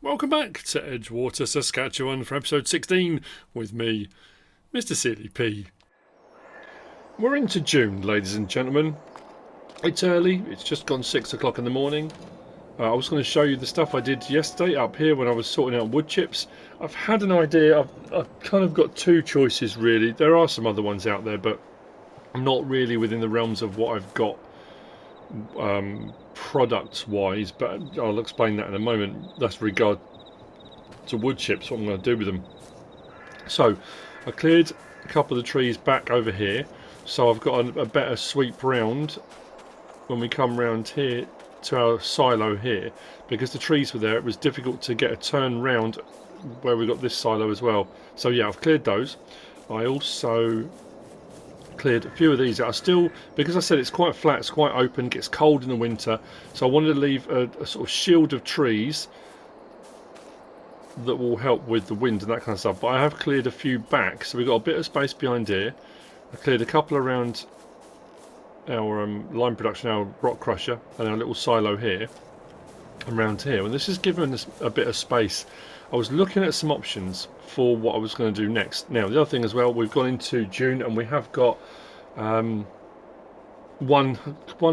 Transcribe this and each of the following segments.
Welcome back to Edgewater, Saskatchewan for episode 16 with me, MrSealyp. We're into June, ladies and gentlemen. It's early, it's just gone 6 o'clock in the morning. I was going to show you the stuff I did yesterday up here when I was sorting out wood chips. I've had an idea, I've kind of got two choices really. There are some other ones out there, but I'm not really within the realms of what I've got products wise, but I'll explain that in a moment. That's regard to wood chips, what I'm going to do with them. So I cleared a couple of the trees back over here, so I've got a better sweep round when we come round here to our silo here, because the trees were there. It was difficult to get a turn round where we got this silo as well. So yeah, I've cleared those. I also cleared a few of these out. Still, because I said it's quite flat, it's quite open, gets cold in the winter, so I wanted to leave a sort of shield of trees that will help with the wind and that kind of stuff. But I have cleared a few back, so we've got a bit of space behind here. I cleared a couple around our lime production, our rock crusher, and our little silo here and around here, and this has given us a bit of space. I was looking at some options for what I was going to do next. Now the other thing as well, we've gone into June and we have got one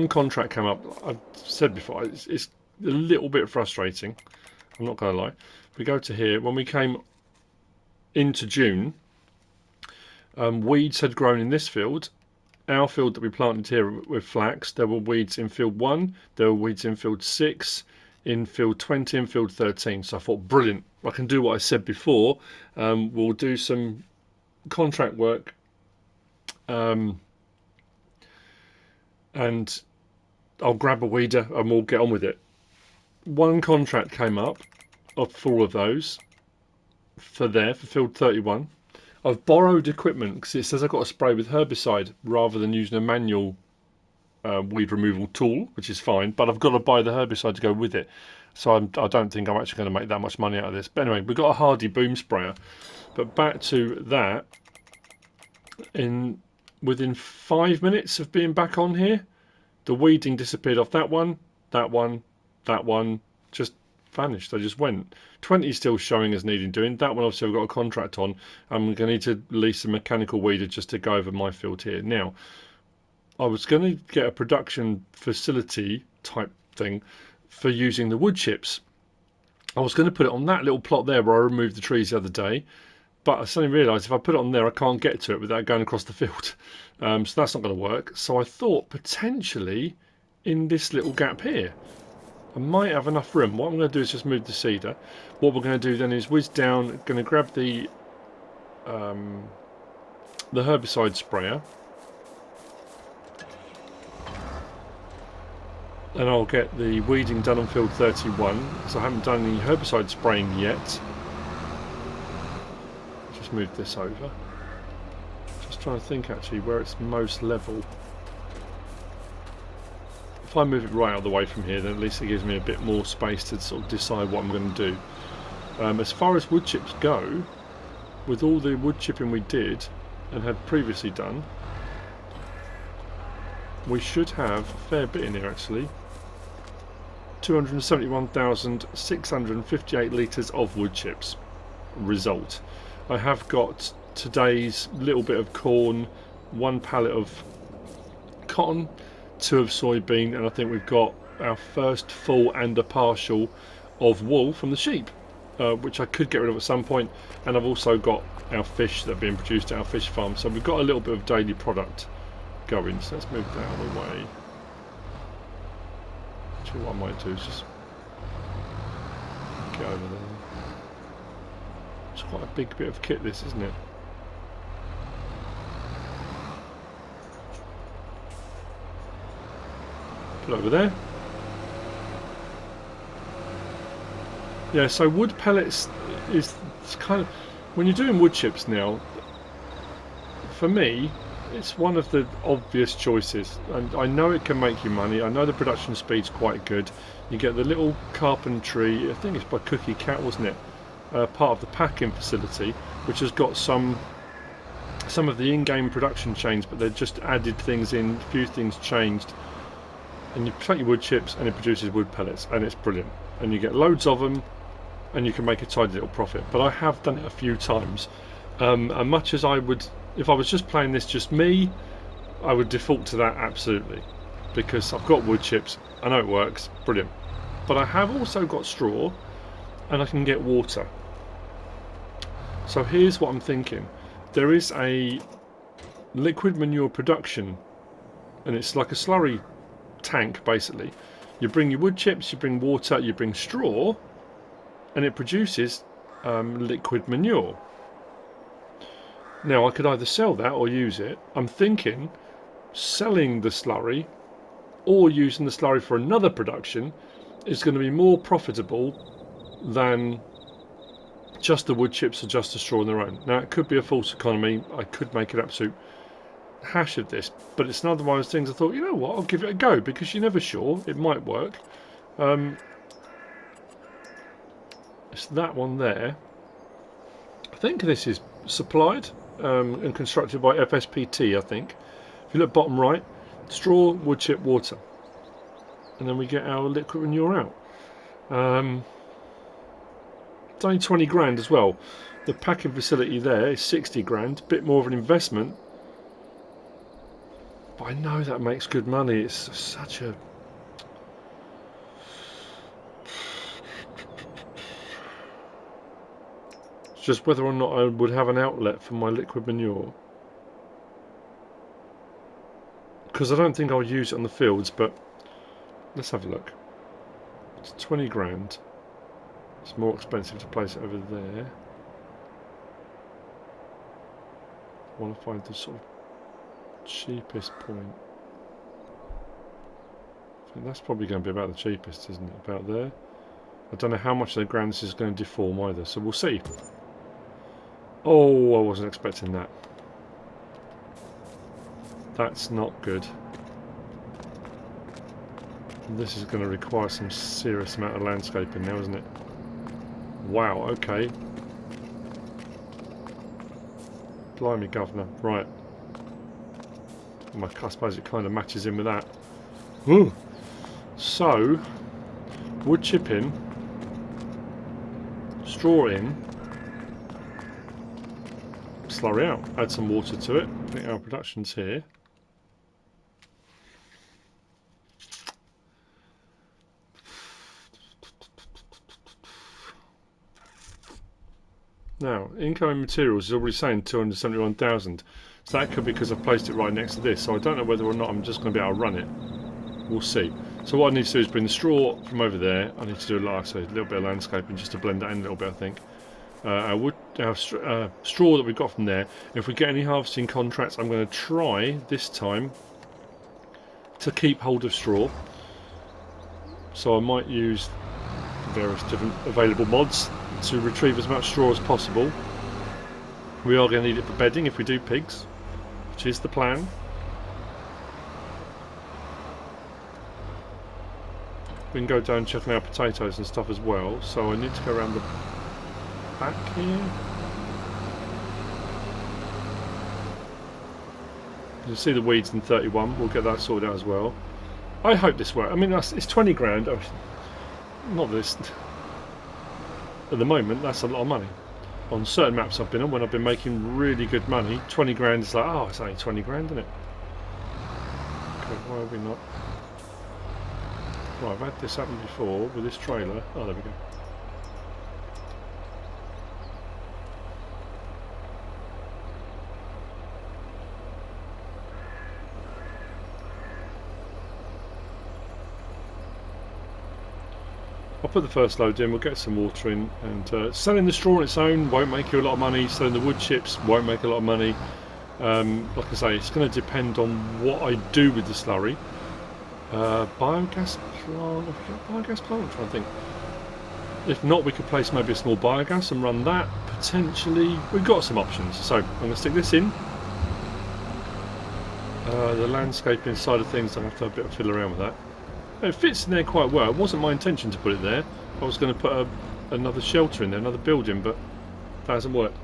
contract come up. I've said before, it's a little bit frustrating, I'm not going to lie. We go to here, when we came into June, weeds had grown in this field. Our field that we planted here with flax, there were weeds in field 1, there were weeds in field 6, in field 20 and field 13. So I thought, brilliant, I can do what I said before. We'll do some contract work and I'll grab a weeder and we'll get on with it. One contract came up for all of those for field 31. I've borrowed equipment because it says I've got to spray with herbicide rather than using a manual weed removal tool, which is fine, but I've got to buy the herbicide to go with it. So I don't think I'm actually going to make that much money out of this. But anyway, we've got a Hardy boom sprayer. But back to that, within 5 minutes of being back on here, the weeding disappeared off that one, just vanished. They just went. 20 is still showing as needing doing. That one obviously I've got a contract on. I'm going to need to lease a mechanical weeder just to go over my field here. Now, I was going to get a production facility type thing for using the wood chips. I was going to put it on that little plot there where I removed the trees the other day, but I suddenly realised if I put it on there I can't get to it without going across the field. So that's not going to work. So I thought potentially in this little gap here I might have enough room. What I'm going to do is just move the seeder. What we're going to do then is whiz down, going to grab the herbicide sprayer, and I'll get the weeding done on field 31 because I haven't done any herbicide spraying yet. Just move this over. Just trying to think actually where it's most level. If I move it right out of the way from here, then at least it gives me a bit more space to sort of decide what I'm going to do. As far as wood chips go, with all the wood chipping we did and had previously done, we should have a fair bit in here actually. 271,658 litres of wood chips result. I have got today's little bit of corn, 1 pallet of cotton, 2 of soybean, and I think we've got our first full and a partial of wool from the sheep, which I could get rid of at some point. And I've also got our fish that are being produced at our fish farm, so we've got a little bit of daily product going. So let's move that out of the way. Actually, what I might do is just get over there. It's quite a big bit of kit this, isn't it? Over there. Yeah, so wood pellets is kind of, when you're doing wood chips now, for me it's one of the obvious choices, and I know it can make you money. I know the production speed's quite good. You get the little carpentry, I think it's by Cookie Cat, wasn't it, part of the packing facility, which has got some of the in-game production changed, but they've just added things in, a few things changed. And you plant your wood chips and it produces wood pellets, and it's brilliant. And you get loads of them, and you can make a tidy little profit. But I have done it a few times, and much as I would, if I was just playing this just me, I would default to that absolutely, because I've got wood chips, I know it works, brilliant. But I have also got straw, and I can get water. So here's what I'm thinking. There is a liquid manure production, and it's like a slurry tank basically. You bring your wood chips, you bring water, you bring straw, and it produces liquid manure. Now I could either sell that or use it. I'm thinking selling the slurry or using the slurry for another production is going to be more profitable than just the wood chips or just the straw on their own. Now it could be a false economy, I could make an absolute hash of this, but it's another one of those things I thought, you know what, I'll give it a go, because you're never sure, it might work. It's that one there. I think this is supplied and constructed by FSPT, I think. If you look bottom right, straw, wood chip, water, and then we get our liquid manure out. It's only 20 grand as well. The packing facility there is 60 grand, a bit more of an investment, but I know that makes good money. It's such a... It's just whether or not I would have an outlet for my liquid manure, because I don't think I'll use it on the fields, but let's have a look. It's 20 grand. It's more expensive to place it over there. I want to find the sort of cheapest point. I think that's probably going to be about the cheapest, isn't it? About there. I don't know how much of the ground this is going to deform either, so we'll see. Oh, I wasn't expecting that. That's not good. This is going to require some serious amount of landscaping now, isn't it? Wow, okay. Blimey, governor. Right. I suppose it kind of matches in with that. Ooh. So, wood chip in, straw in, slurry out. Add some water to it. I think our production's here. Now, incoming materials is already saying 271,000. So that could be because I've placed it right next to this. So I don't know whether or not I'm just going to be able to run it. We'll see. So what I need to do is bring the straw from over there. I need to do, like I say, a little bit of landscaping just to blend that in a little bit, I think. Our straw that we got from there. If we get any harvesting contracts, I'm going to try this time to keep hold of straw. So I might use various different available mods to retrieve as much straw as possible. We are going to need it for bedding if we do pigs, which is the plan. We can go down and check on our potatoes and stuff as well, so I need to go around the back here. You'll see the weeds in 31, we'll get that sorted out as well. I hope this works. I mean, it's 20 grand. Not this. At the moment, that's a lot of money. On certain maps I've been on, when I've been making really good money, 20 grand is like, oh, it's only 20 grand, isn't it? Okay, why are we not? Right, I've had this happen before with this trailer. Oh, there we go. I'll put the first load in, we'll get some water in, and selling the straw on its own won't make you a lot of money, selling the wood chips won't make a lot of money. Like I say, it's going to depend on what I do with the slurry. Biogas plant, I'm trying to think. If not, we could place maybe a small biogas and run that, potentially. We've got some options, so I'm going to stick this in. The landscaping side of things, I'll have to have a bit of fiddle around with that. It fits in there quite well. It wasn't my intention to put it there. I was going to put another shelter in there, another building, but that hasn't worked.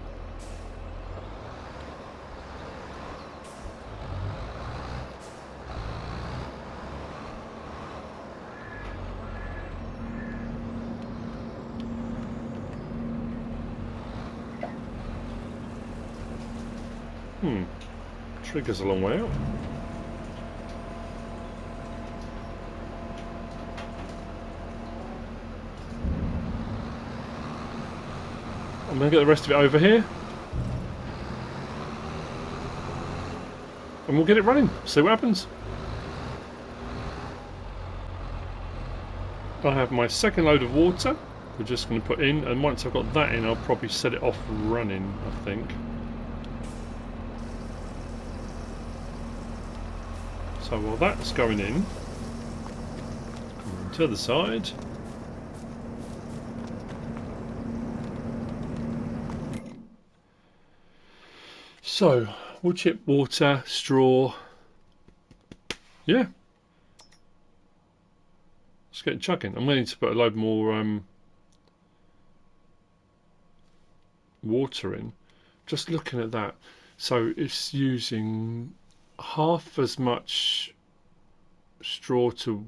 Trigger's a long way out. I'm going to get the rest of it over here. And we'll get it running. See what happens. I have my second load of water. We're just going to put in. And once I've got that in, I'll probably set it off running, I think. So while that's going in, to the side. So, wood chip, water, straw. Yeah. Let's get chucking. I'm going to put a load more water in. Just looking at that. So it's using half as much straw to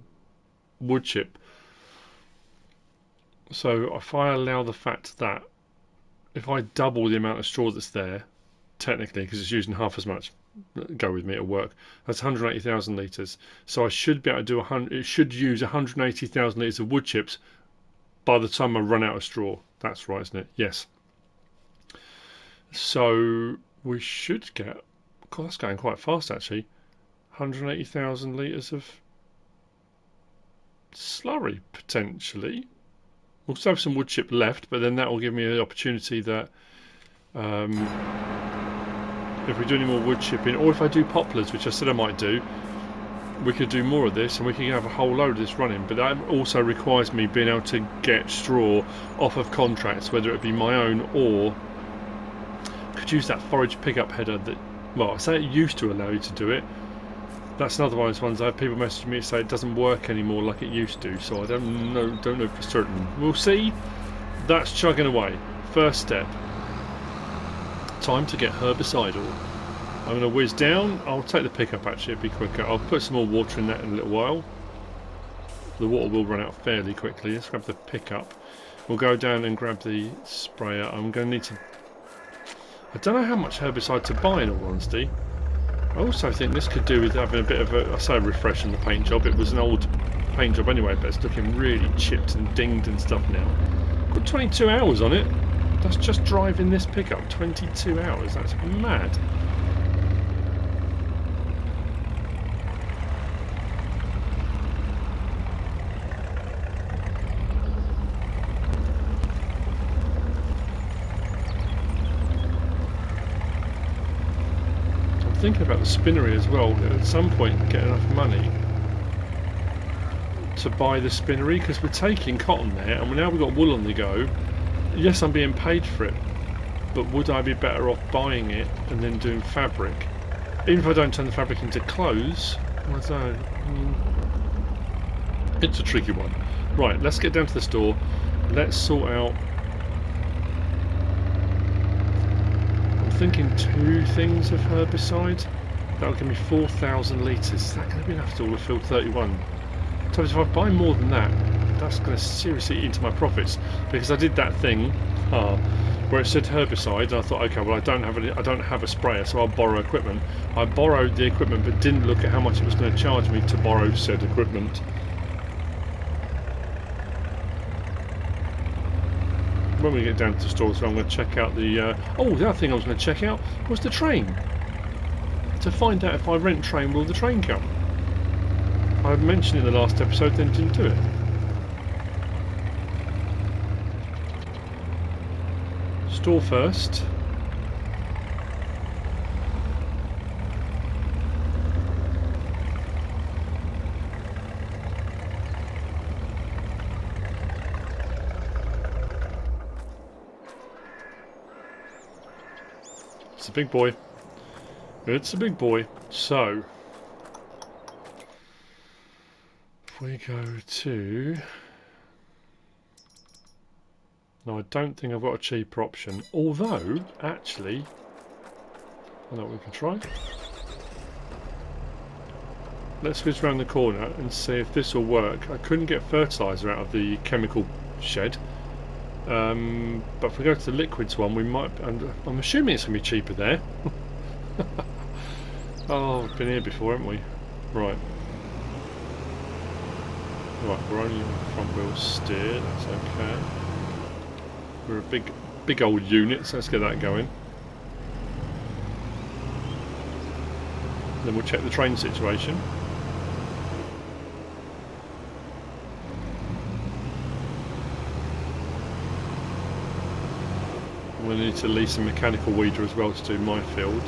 wood chip. So if I allow the fact that if I double the amount of straw that's there, technically, because it's using half as much, go with me, it'll work. That's 180,000 litres. So I should be able to do 100. It should use 180,000 litres of wood chips by the time I run out of straw. That's right, isn't it? Yes. So we should get. God, that's going quite fast actually. 180,000 litres of slurry potentially. We'll still have some wood chip left, but then that will give me the opportunity that. If we do any more wood chipping, or if I do poplars, which I said I might do, we could do more of this and we could have a whole load of this running. But that also requires me being able to get straw off of contracts, whether it be my own or could use that forage pickup header that, well, I say it used to allow you to do it. That's another one of those ones I have people message me and say it doesn't work anymore like it used to, so I don't know for certain. We'll see. That's chugging away. First step. Time to get herbicidal. I'm going to whiz down. I'll take the pickup actually, it'll be quicker. I'll put some more water in that in a little while. The water will run out fairly quickly. Let's grab the pickup. We'll go down and grab the sprayer. I'm going to need to... I don't know how much herbicide to buy in all honesty. I also think this could do with having a bit of a, I say refresh on the paint job. It was an old paint job anyway, but it's looking really chipped and dinged and stuff now. Got 22 hours on it. That's just driving this pickup, 22 hours, that's mad. I'm thinking about the spinnery as well, at some point get enough money to buy the spinnery, because we're taking cotton there and now we've got wool on the go. Yes, I'm being paid for it, but would I be better off buying it and then doing fabric? Even if I don't turn the fabric into clothes, I don't know. It's a tricky one. Right, let's get down to the store. Let's sort out... I'm thinking 2 things of herbicide. That'll give me 4,000 litres. Is that going to be enough to all the field 31? So if I buy more than that, that's going to seriously eat into my profits, because I did that thing where it said herbicide and I thought, okay, well I don't have a sprayer, so I'll borrow equipment. I borrowed the equipment but didn't look at how much it was going to charge me to borrow said equipment. When we get down to the store, so I'm going to check out the the other thing I was going to check out was the train, to find out if I rent train, will the train come? I mentioned in the last episode, then didn't do it. Store first. It's a big boy. It's a big boy. So, if we go to... Now I don't think I've got a cheaper option, although, actually, I know what we can try. Let's whiz around the corner and see if this will work. I couldn't get fertiliser out of the chemical shed, but if we go to the liquids one, we might, and I'm assuming it's going to be cheaper there. Oh, we've been here before, haven't we? Right. Right, we're only on front wheel steer, that's okay. We're a big old unit, so let's get that going. Then we'll check the train situation. We'll need to lease a mechanical weeder as well to do my field.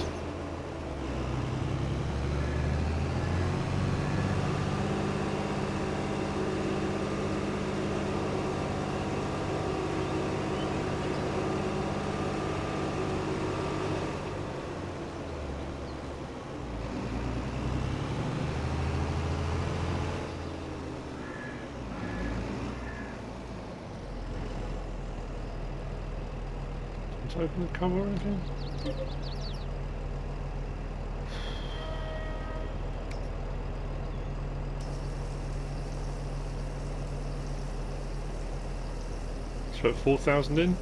Open the cover or anything? Let's put 4,000 in.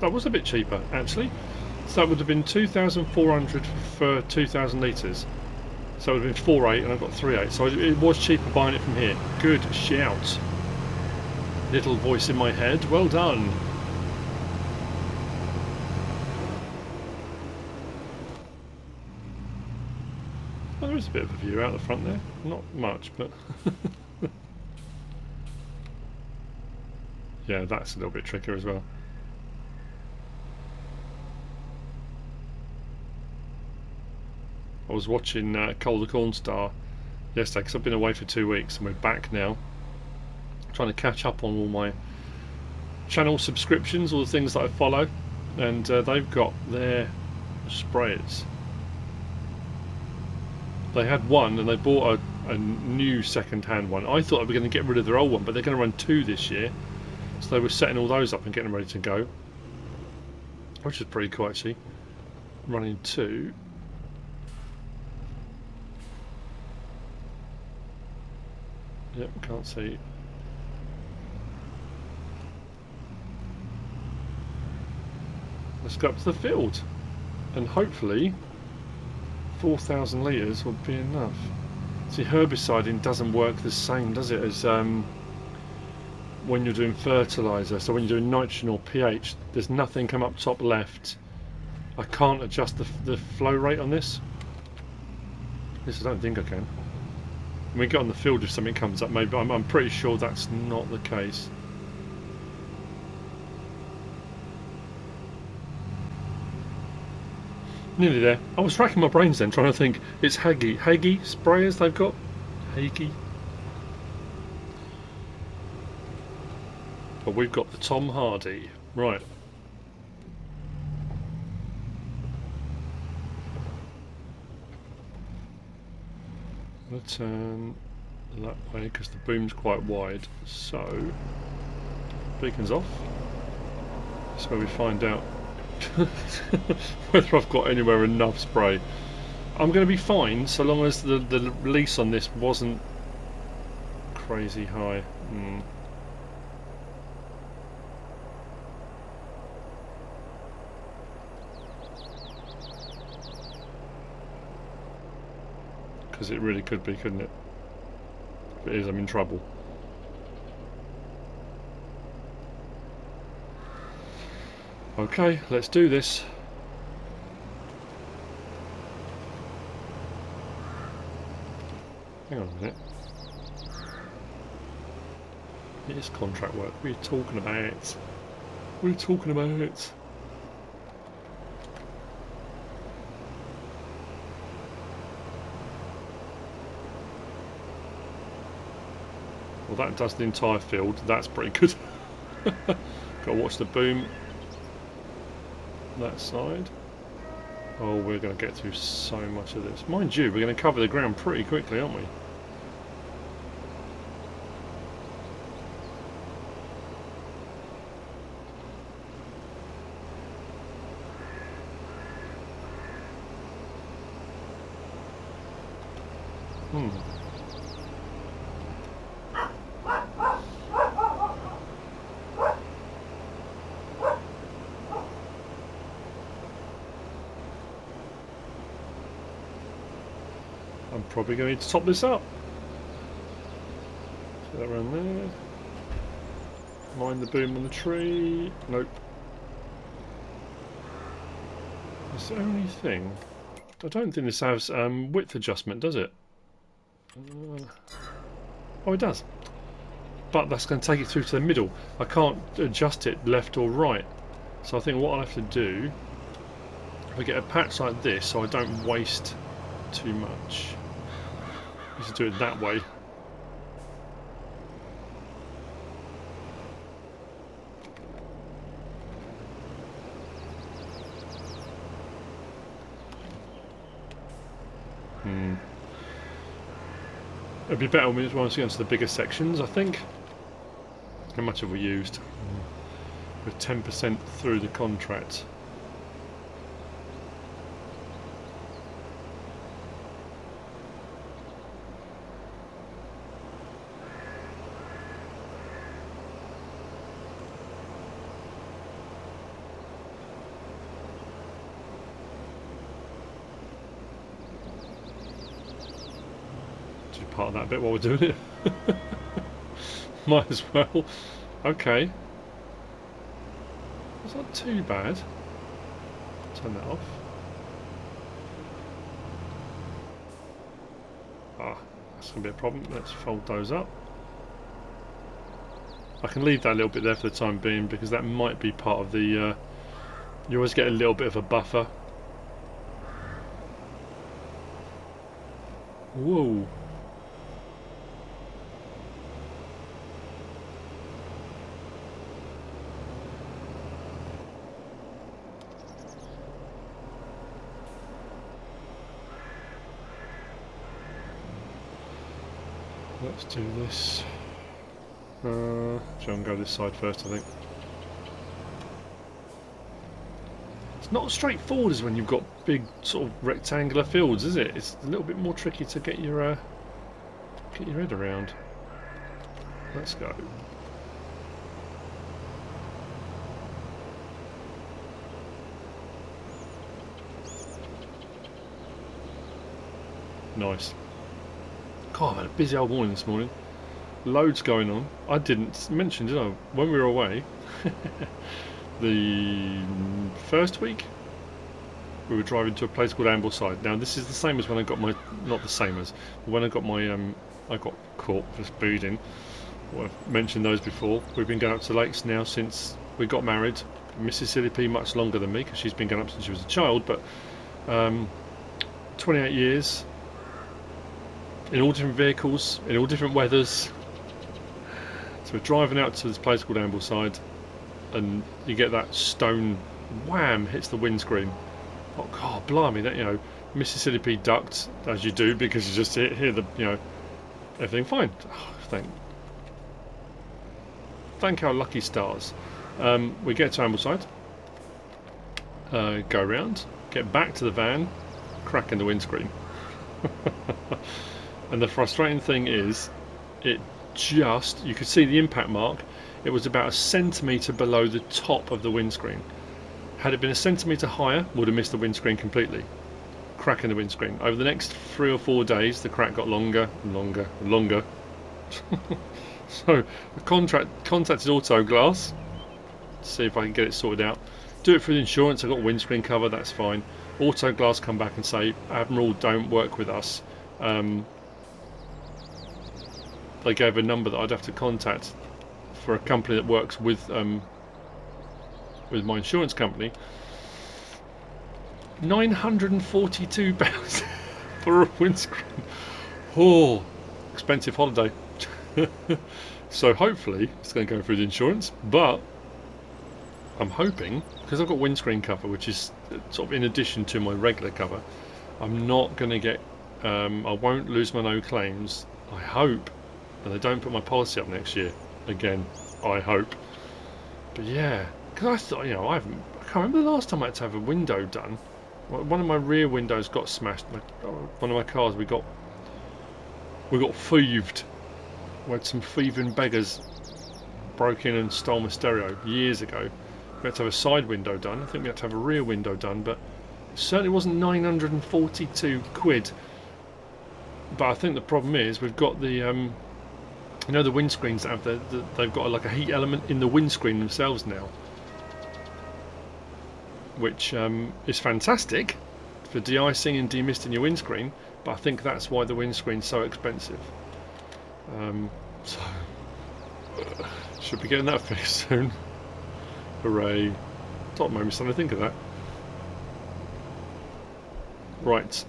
That was a bit cheaper actually. So that would have been 2,400 for 2,000 litres. So it would have been 4.8 and I got 3.8. So it was cheaper buying it from here. Good shout. Little voice in my head, well done. Well, there is a bit of a view out the front there. Not much, but yeah, that's a little bit trickier as well. I was watching Cole the Corn Star yesterday because I've been away for 2 weeks and we're back now. Trying to catch up on all my channel subscriptions, all the things that I follow, and they've got their sprayers. They had one and they bought a new second-hand one. I thought they were going to get rid of their old one, but they're going to run 2 this year, so they were setting all those up and getting them ready to go, which is pretty cool actually. Running 2. Yep, can't see. Let's go up to the field and hopefully 4,000 litres will be enough. See, herbiciding doesn't work the same, does it, as when you're doing fertiliser. So when you're doing nitrogen or pH, there's nothing come up top left. I can't adjust the flow rate on this. I don't think I can. When we get on the field, if something comes up, maybe I'm pretty sure that's not the case. Nearly there. I was racking my brains then, trying to think. It's Haggy sprayers they've got. Haggy. But we've got the Tom Hardy. Right. Let's turn that way because the boom's quite wide. So, beacon's off. That's where we find out whether I've got anywhere enough spray. I'm going to be fine so long as the release on this wasn't crazy high. Because it really could be, couldn't it? If it is, I'm in trouble. Okay, let's do this. Hang on a minute. It is contract work. What are you talking about? What are you talking about? Well, that does the entire field. That's pretty good. Got to watch the boom. That side. Oh, we're going to get through so much of this. Mind you, we're going to cover the ground pretty quickly, aren't we? I'm probably going to need to top this up. Put that around there. Mind the boom on the tree. Nope. It's the only thing. I don't think this has width adjustment, does it? Oh, it does. But that's going to take it through to the middle. I can't adjust it left or right. So I think what I'll have to do, if I get a patch like this so I don't waste too much, I should do it that way. It'd be better when we once we get into the bigger sections, I think. How much have we used? We're 10% through the contract. Part of that bit while we're doing it. Might as well. Okay. It's not too bad. Turn that off. Ah, that's going to be a problem. Let's fold those up. I can leave that a little bit there for the time being because that might be part of the... you always get a little bit of a buffer. Whoa. Let's do this. Shall I go this side first, I think. It's not as straightforward as when you've got big sort of rectangular fields, is it? It's a little bit more tricky to get your head around. Let's go. Nice. God, I've had a busy old morning this morning. Loads going on. I didn't mention, did I? When we were away, the first week, we were driving to a place called Ambleside. Now, this is the same as when I got my... Not the same as... When I got my... I got caught for speeding. Well, I've mentioned those before. We've been going up to lakes now since we got married. MrSealyp much longer than me, because she's been going up since she was a child, but... 28 years... in all different vehicles, in all different weathers. So we're driving out to this place called Ambleside, and you get that stone wham hits the windscreen. Oh God, blimey! That, you know, MrSealyp ducked as you do because you just hear the, you know, everything fine. Oh, thank our lucky stars. We get to Ambleside, go around, get back to the van, crack in the windscreen. And the frustrating thing is, it just, you could see the impact mark, it was about a centimetre below the top of the windscreen. Had it been a centimetre higher, would have missed the windscreen completely. Crack in the windscreen. Over the next 3 or 4 days, the crack got longer and longer and longer. So, I contacted Auto Glass to see if I can get it sorted out. Do it through the insurance, I got windscreen cover, that's fine. Auto Glass come back and say, Admiral, don't work with us. They gave a number that I'd have to contact for a company that works with my insurance company. £942 for a windscreen. Oh, expensive holiday. So hopefully it's going to go through the insurance, but I'm hoping, because I've got windscreen cover, which is sort of in addition to my regular cover, I'm not going to get, I won't lose my no claims, I hope. And they don't put my policy up next year. Again, I hope. But yeah, because I thought, you know, I can't remember the last time I had to have a window done. One of my rear windows got smashed. One of my cars, we got thieved. We had some thieving beggars broke in and stole my stereo years ago. We had to have a side window done. I think we had to have a rear window done, but it certainly wasn't 942 quid But I think the problem is we've got the you know, the windscreens that have they've got like a heat element in the windscreen themselves now, which is fantastic for de-icing and demisting your windscreen. But I think that's why the windscreen's so expensive. So should be getting that fixed soon. Hooray! Don't make me starting to think of that. Right,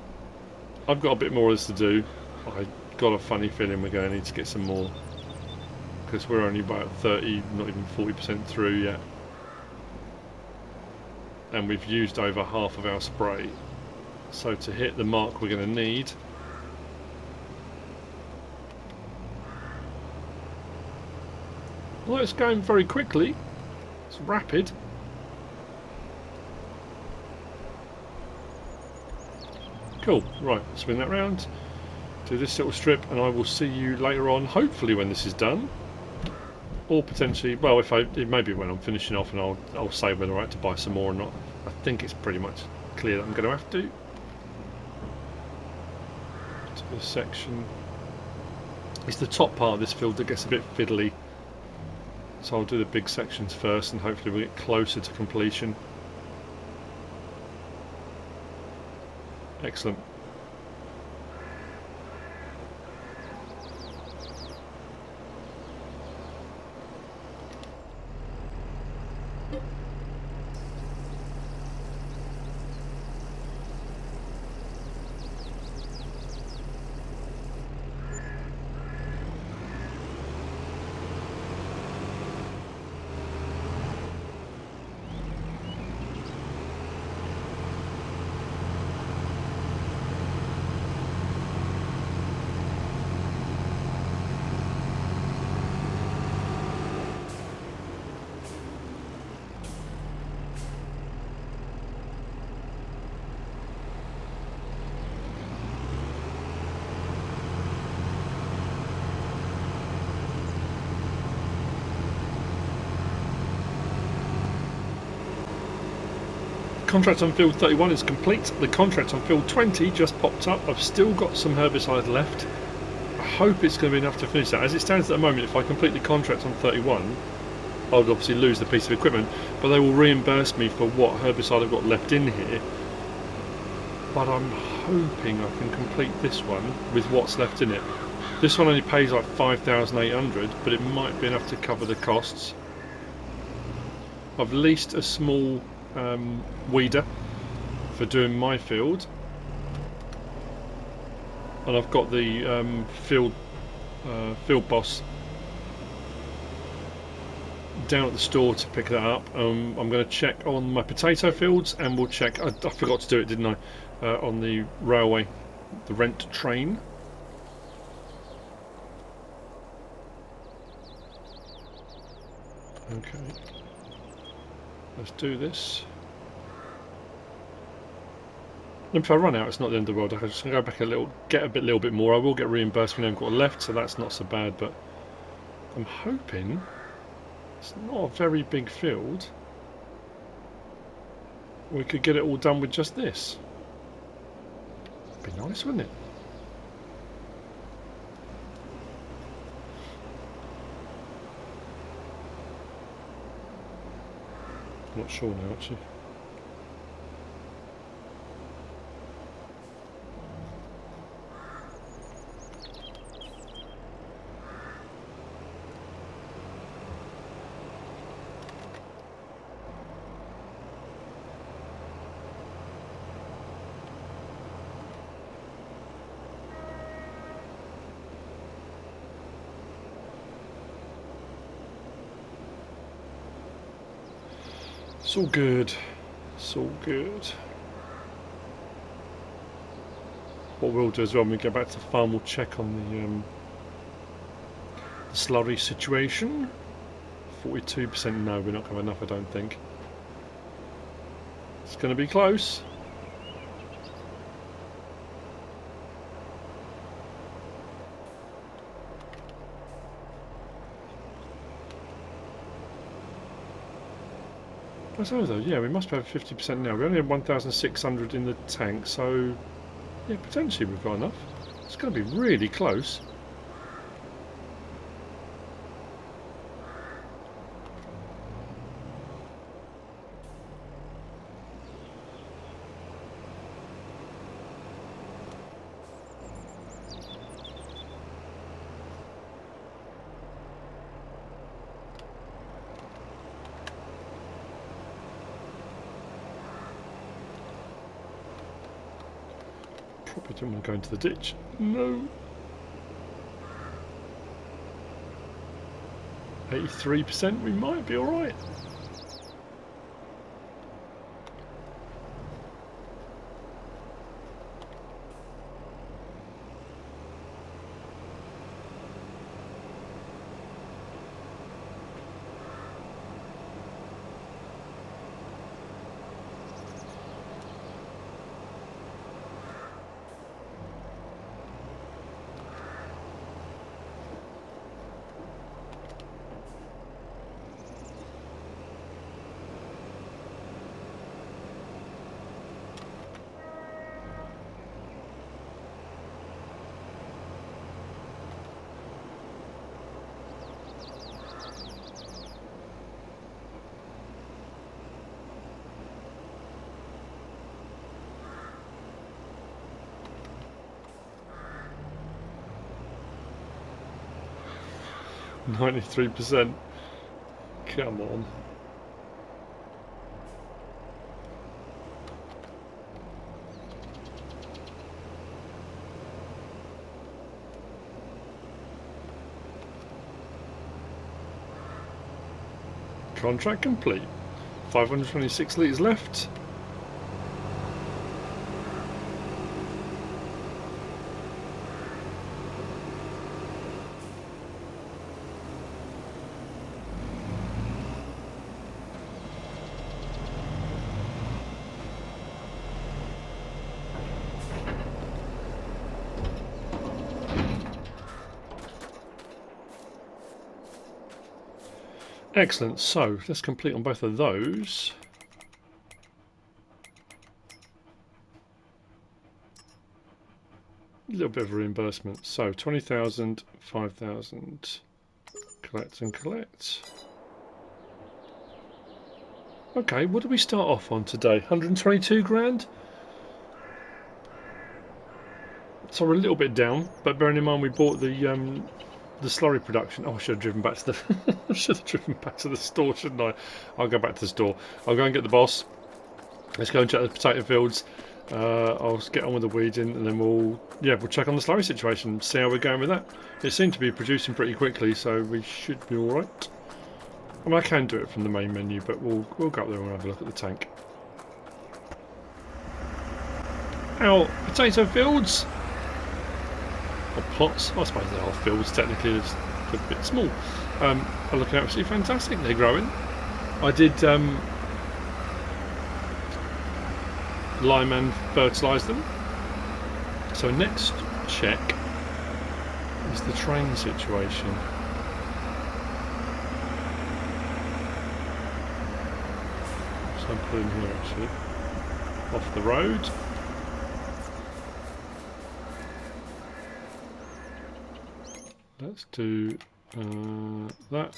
I've got a bit more of this to do. I got a funny feeling we're going to need to get some more, because we're only about 30, not even 40% through yet, and we've used over half of our spray. So to hit the mark we're going to need, well, it's going very quickly. It's rapid. Cool. Right, swing that round, do this little strip, and I will see you later on, hopefully when this is done, or potentially, well, it may be when I'm finishing off, and I'll say whether I have to buy some more or not. I think it's pretty much clear that I'm going to have to. To this section, it's the top part of this field that gets a bit fiddly, so I'll do the big sections first, and hopefully we'll get closer to completion. Excellent. Contract on field 31 is complete. The contract on field 20 just popped up. I've still got some herbicide left. I hope it's going to be enough to finish that. As it stands at the moment, if I complete the contract on 31, I would obviously lose the piece of equipment, but they will reimburse me for what herbicide I've got left in here. But I'm hoping I can complete this one with what's left in it. This one only pays like 5,800, but it might be enough to cover the costs. I've leased a small weeder for doing my field, and I've got the field boss down at the store to pick that up. I'm going to check on my potato fields, and we'll check, I forgot to do it, didn't I, on the railway, the rent train. Okay, let's do this. And if I run out, it's not the end of the world. I can just go back a little, get a little bit more. I will get reimbursed when I've got left, so that's not so bad. But I'm hoping it's not a very big field. We could get it all done with just this. It'd be nice, wouldn't it? I'm not sure now, actually. It's all good. It's all good. What we'll do as well when we get back to the farm, we'll check on the slurry situation. 42%, no, we're not going to have enough, I don't think. It's going to be close. I don't know though, yeah, we must have 50% now. We only have 1,600 in the tank, so yeah, potentially we've got enough. It's going to be really close. Probably don't want to go into the ditch. No. 83%, we might be alright. %. Come on. Contract complete. 526 litres left. Excellent, so let's complete on both of those. A little bit of reimbursement. So 20,000, 5,000. Collect and collect. Okay, what do we start off on today? 122 grand? So we're a little bit down, but bearing in mind we bought the slurry production. Oh, I should have driven back to the I should have driven back to the store, shouldn't I? I'll go back to the store. I'll go and get the boss. Let's go and check the potato fields. I'll get on with the weeding, and then we'll check on the slurry situation, see how we're going with that. It seemed to be producing pretty quickly, so we should be all right. I mean, I can do it from the main menu, but we'll go up there and have a look at the tank. Our potato fields. Or plots, I suppose they are fields technically, it's a bit small. Are looking absolutely fantastic, they're growing. I did lime and fertilise them. So next check is the train situation. So I'm putting here actually, off the road. Let's do that.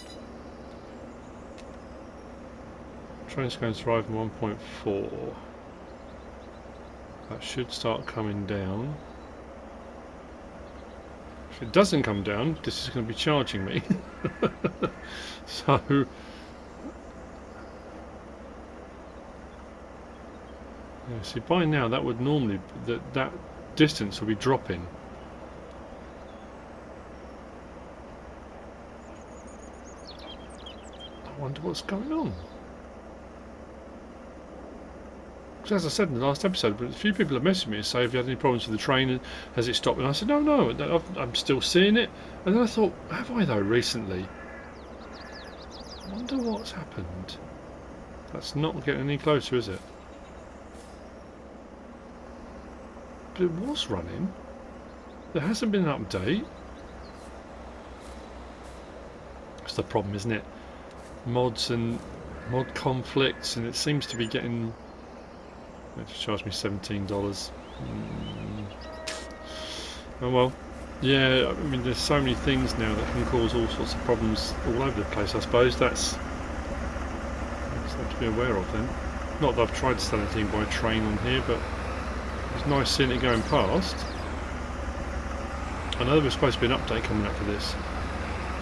Train's going to arrive in 1.4. That should start coming down. If it doesn't come down, this is going to be charging me. So yeah, see, by now that would normally that distance will be dropping. I wonder what's going on. Because as I said in the last episode, a few people have messaged me and say, have you had any problems with the train? Has it stopped? And I said, no, I'm still seeing it. And then I thought, have I though recently? I wonder what's happened. That's not getting any closer, is it? But it was running. There hasn't been an update. That's the problem, isn't it? Mods and mod conflicts, and it seems to be getting. They just charged me $17. Oh well. Yeah, I mean, there's so many things now that can cause all sorts of problems all over the place. I suppose that's something to be aware of then. Not that I've tried to sell anything by train on here, but it's nice seeing it going past. I know there was supposed to be an update coming up for this.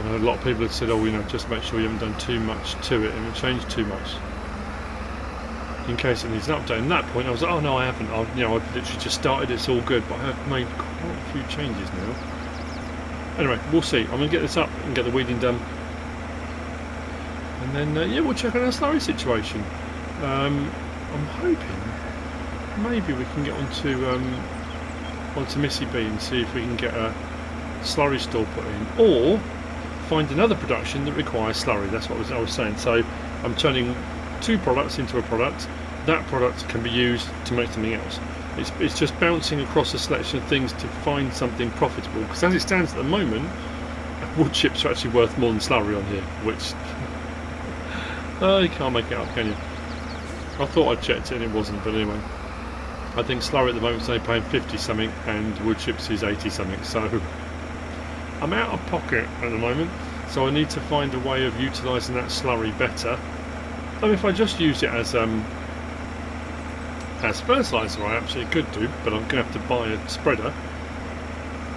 I know a lot of people had said, oh, you know, just make sure you haven't done too much to it and it changed too much, in case it needs an update. And at that point I was like, oh no, I haven't. I've literally just started, it's all good, but I have made quite a few changes now. Anyway, we'll see. I'm going to get this up and get the weeding done. And then, yeah, we'll check on our slurry situation. I'm hoping maybe we can get onto MissyB and see if we can get a slurry store put in, or find another production that requires slurry. That's what I was saying. So I'm turning two products into a product. That product can be used to make something else. It's just bouncing across a selection of things to find something profitable, because as it stands at the moment, wood chips are actually worth more than slurry on here, which you can't make it up, can you? I thought I'd checked it and it wasn't, but anyway, I think slurry at the moment is only paying 50 something and wood chips is 80 something, so I'm out of pocket at the moment. So I need to find a way of utilising that slurry better. I mean, if I just use it as fertiliser, I absolutely could do, but I'm going to have to buy a spreader,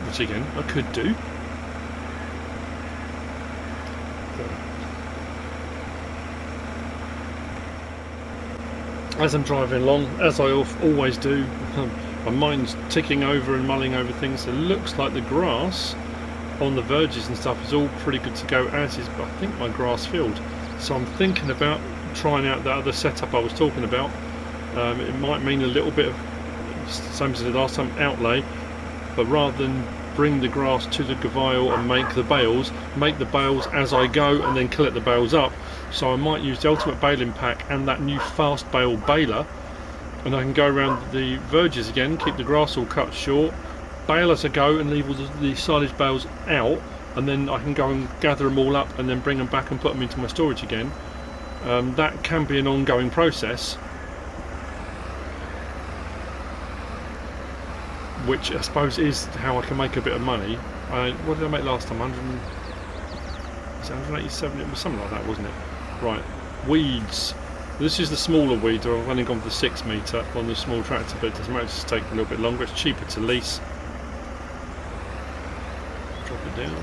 which again I could do. As I'm driving along, as I always do, my mind's ticking over and mulling over things. It looks like the grass on the verges and stuff is all pretty good to go, as is, but I think my grass field. So I'm thinking about trying out that other setup I was talking about. It might mean a little bit of, same as the last time, outlay, but rather than bring the grass to the gavile and make the bales as I go and then collect the bales up. So I might use the ultimate baling pack and that new fast bale baler, and I can go around the verges again, keep the grass all cut short, bale as I go and leave all the silage bales out, and then I can go and gather them all up and then bring them back and put them into my storage again. That can be an ongoing process, which I suppose is how I can make a bit of money. What did I make last time? 187? It was something like that, wasn't it? Right, weeds. This is the smaller weeder. I've only gone for the 6 metre on the small tractor, but it doesn't matter, just take a little bit longer. It's cheaper to lease. Drop it down.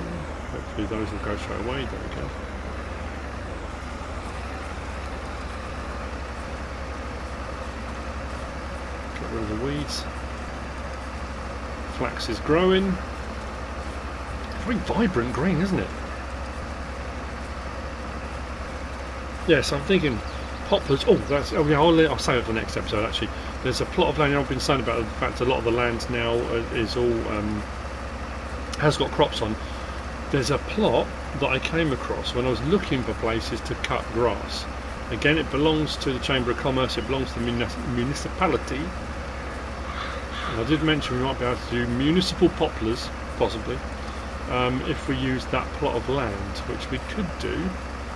Hopefully those will go straight away. There we go. Get rid of the weeds. Flax is growing. Very vibrant green, isn't it? Yes, I'm thinking poplars. Oh, yeah. I'll save it for the next episode. Actually, there's a plot of land. I've been saying about the fact a lot of the land now is all has got crops on. There's a plot that I came across when I was looking for places to cut grass. Again, it belongs to the Chamber of Commerce. It belongs to the municipality. And I did mention we might be able to do municipal poplars, possibly, if we use that plot of land, which we could do.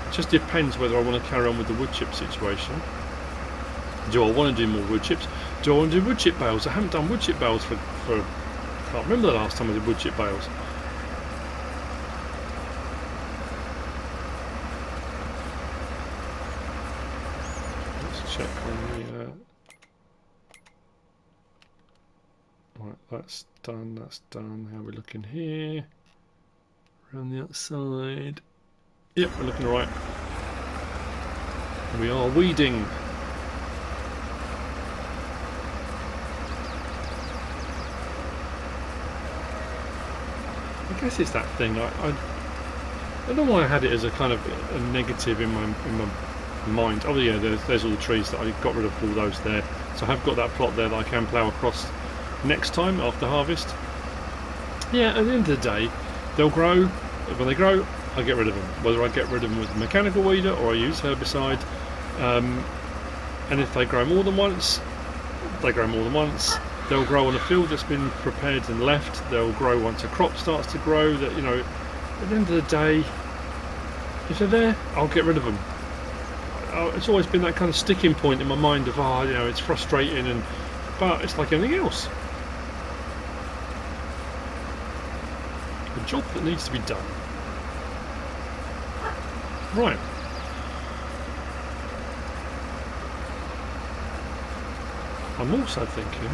It just depends whether I want to carry on with the wood chip situation. Do I want to do more wood chips? Do I want to do wood chip bales? I haven't done wood chip bales for I can't remember the last time I did wood chip bales. Let's check on the right, that's done, How are we looking here? Around the outside. Yep, we're looking alright. We are weeding. I guess it's that thing. I don't know why I had it as a kind of a negative in my mind. Oh yeah, there's all the trees that I got rid of, all those there. So I have got that plot there that I can plough across next time after harvest. Yeah, at the end of the day, they'll grow. When they grow, I get rid of them. Whether I get rid of them with a mechanical weeder or I use herbicide. And if they grow more than once, they grow more than once. They'll grow on a field that's been prepared and left. They'll grow once a crop starts to grow. That, you know, at the end of the day, if they're there, I'll get rid of them. It's always been that kind of sticking point in my mind of, you know, it's frustrating, but it's like anything else. A job that needs to be done. Right. I'm also thinking,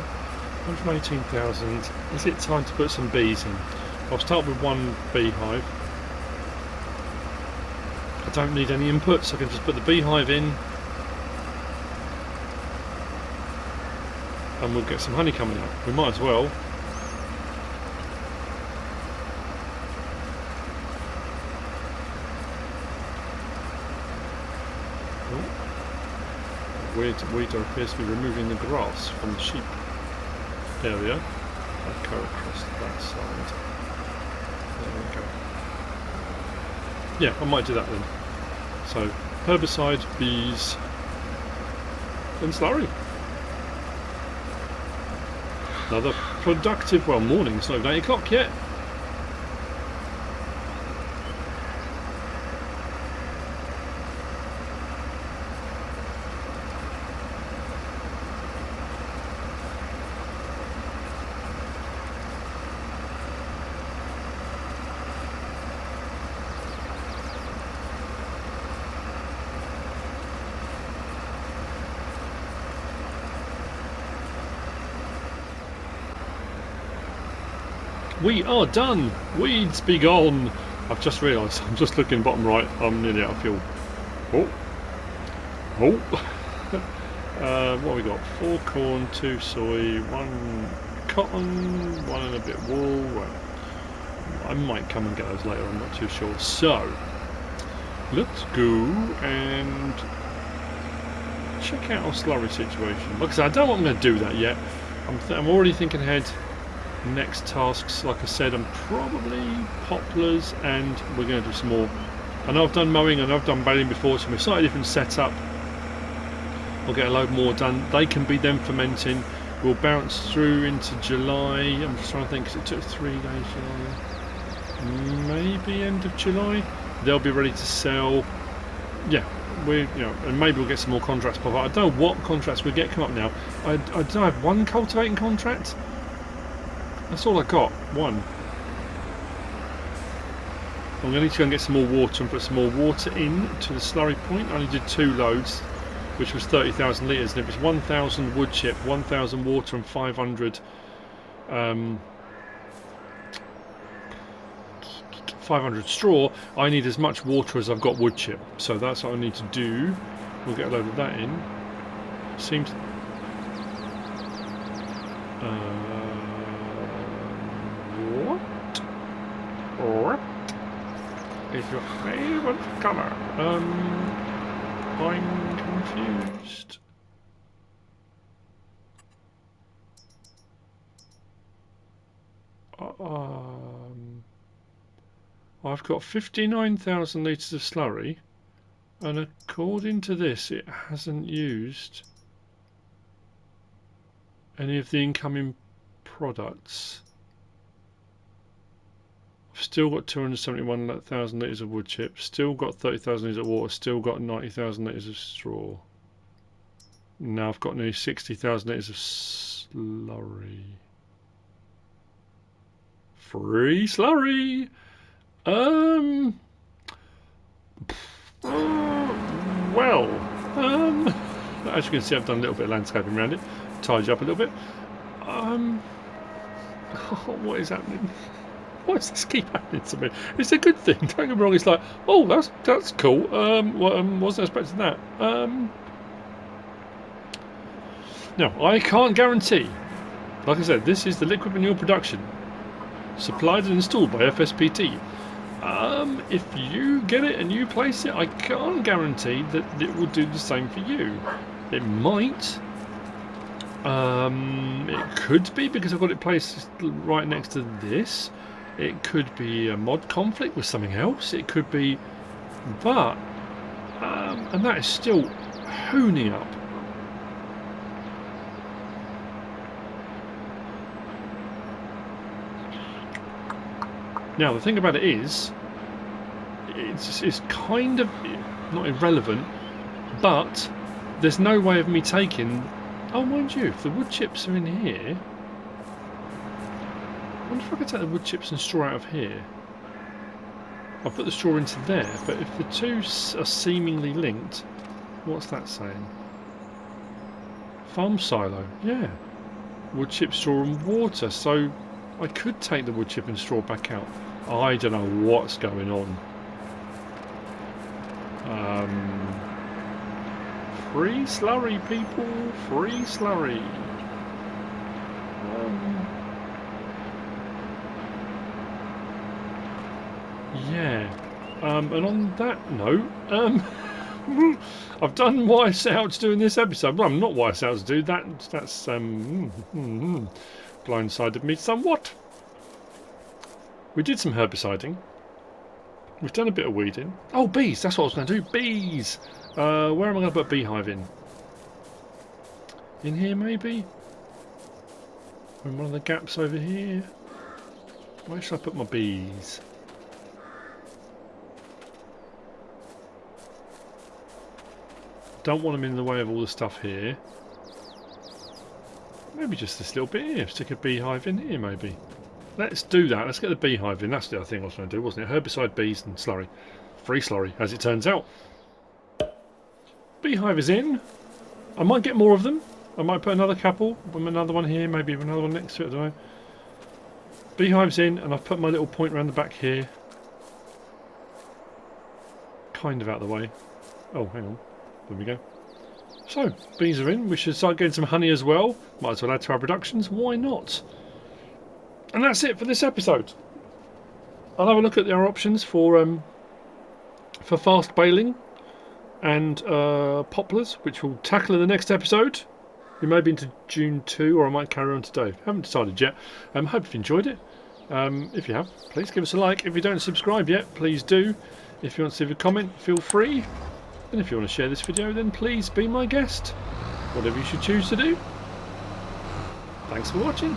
118,000, is it time to put some bees in? I'll start with one beehive. I don't need any inputs, I can just put the beehive in and we'll get some honey coming out. We might as well. Weeder appears to be removing the grass from the sheep area. I'll go across that side. There we go. Yeah, I might do that then. So, herbicide, bees, and slurry. Another productive, well, morning, it's not even 8 o'clock yet. We are done! Weeds be gone! I've just realised, I'm just looking bottom right, I'm nearly out of fuel. Oh! Oh! What have we got? 4 corn, 2 soy, 1 cotton, 1 and a bit wool. Well, I might come and get those later, I'm not too sure. So, let's go and check out our slurry situation. Like I said, I don't know what I'm going to do that yet. I'm already thinking ahead. Next tasks, like I said, I'm probably poplars, and we're going to do some more. I know I've done mowing and I've done baling before, so we've slightly different setup. We'll get a load more done. They can be then fermenting. We'll bounce through into July. I'm just trying to think, because it took 3 days, July. Maybe end of July. They'll be ready to sell. Yeah, and maybe we'll get some more contracts pop up. I don't know what contracts we get come up now. I don't have one cultivating contract. That's all I got, 1. I'm going to need to go and get some more water and put some more water in to the slurry point. I only did 2 loads, which was 30,000 litres, and it was 1,000 wood chip, 1,000 water and 500 straw. I need as much water as I've got wood chip, so that's what I need to do. We'll get a load of that in. Seems... What is your favourite colour? I'm confused. I've got 59,000 litres of slurry, and according to this, it hasn't used any of the incoming products. Still got 271,000 litres of wood chip, still got 30,000 litres of water, still got 90,000 litres of straw. Now I've got nearly 60,000 litres of slurry. Free slurry! Well, as you can see, I've done a little bit of landscaping around it, tied you up a little bit. What is happening? Why does this keep happening to me? It's a good thing, don't get me wrong, it's like, oh, that's cool, wasn't expecting that. Now, I can't guarantee, like I said, this is the liquid manure production, supplied and installed by FSPT. If you get it and you place it, I can't guarantee that it will do the same for you. It might. It could be because I've got it placed right next to this. It could be a mod conflict with something else. It could be, but and that is still hooning up. Now the thing about it is, it's kind of not irrelevant, but there's no way of me taking. Oh, mind you, if the wood chips are in here. wonder if I could take the wood chips and straw out of here. I'll put the straw into there, but if the two are seemingly linked, what's that saying? Farm silo, yeah. Wood chip, straw and water, so I could take the wood chip and straw back out. I don't know what's going on. Free slurry, people, free slurry. Yeah. And on that note, I've done what I set out to do in this episode. Well, I'm not what I set out to do. That's blindsided me somewhat. We did some herbiciding. We've done a bit of weeding. Oh, bees! That's what I was going to do. Bees! Where am I going to put a beehive in? In here, maybe? In one of the gaps over here? Where should I put my bees? Don't want them in the way of all the stuff here. Maybe just this little bit here. Stick a beehive in here, maybe. Let's do that. Let's get the beehive in. That's the other thing I was going to do, wasn't it? Herbicide, bees and slurry. Free slurry, as it turns out. Beehive is in. I might get more of them. I might put another couple. Another one here, maybe another one next to it, I don't know. Beehive's in, and I've put my little point around the back here. Kind of out of the way. Oh, hang on. There we go. So, bees are in. We should start getting some honey as well. Might as well add to our productions. Why not? And that's it for this episode. I'll have a look at our options for fast baling and poplars, which we'll tackle in the next episode. We may be into June 2, or I might carry on today. Haven't decided yet. Hope you've enjoyed it. If you have, please give us a like. If you don't subscribe yet, please do. If you want to leave a comment, feel free. And if you want to share this video, then please be my guest. Whatever you should choose to do. Thanks for watching.